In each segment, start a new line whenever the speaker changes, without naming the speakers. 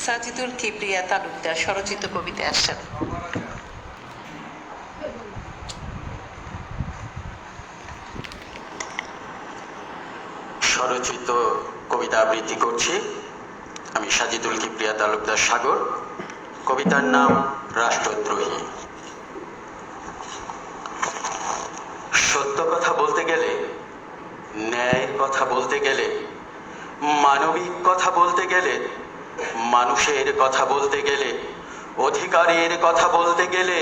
সাজিদুল কিবরিয়া তালুকদার স্বরচিত কবিতা আসছেন।
স্বরচিত কবিতা আবৃত্তি করছি আমি সাজিদুল কিবরিয়া তালুকদার সাগর। কবিতার নাম রাষ্ট্রদ্রোহী। সত্য কথা বলতে গেলে, ন্যায়ের কথা বলতে গেলে, মানবিক কথা বলতে গেলে, মানুষের কথা বলতে গেলে, অধিকারের কথা বলতে গেলে,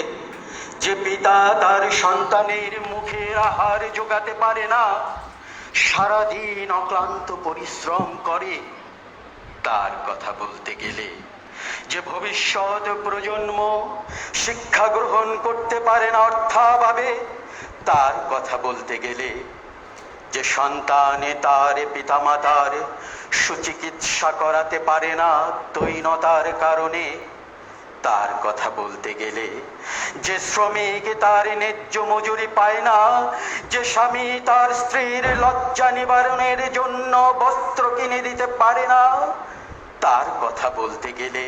যে পিতা তার সন্তানের মুখে আহার জোগাতে পারে না, সারাদিন অক্লান্ত পরিশ্রম করে, তার কথা বলতে গেলে, যে ভবিষ্যৎ প্রজন্ম শিক্ষা গ্রহণ করতে পারে না অর্থাভাবে, তার কথা বলতে গেলে, যে সন্তানে তার পিতামাতার সুচিকিৎসা করাতে পারে না দৈনতার কারণে, তার কথা বলতে গেলে, যে শ্রমিক তার ন্যায্য মজুরি পায় না, যে স্বামী তার স্ত্রীর লজ্জা নিবারণের জন্য বস্ত্র কিনে দিতে পারে না, তার কথা বলতে গেলে,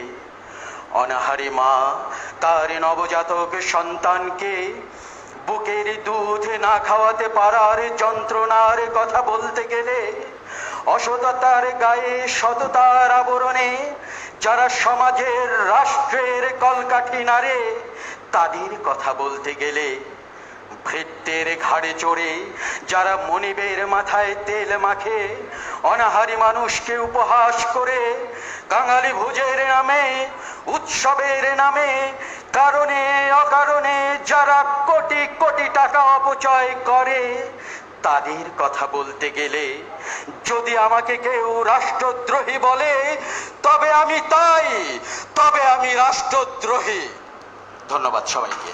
অনাহারী মা তার নবজাতক সন্তানকে বুকের দুধ না খাওয়াতে পারার যন্ত্রণার কথা বলতে গেলে, অসততার গায়ে সততার আবরণে যারা সমাজের রাষ্ট্রের কলকাঠি নাড়ে, তাদের কথা বলতে গেলে, ভৃত্যের ঘাড়ে চড়ে যারা মনিবের মাথায় তেল মাখে, অনাহারী মানুষকে উপহাস করে, কাঙালি ভোজের নামে, উৎসবের নামে, কারণে অকারণে যারা কোটি কোটি টাকা অপচয় করে, তাদের কথা বলতে গেলে, যদি আমাকে কেউ রাষ্ট্রদ্রোহী বলে, তবে আমি রাষ্ট্রদ্রোহী। ধন্যবাদ সবাইকে।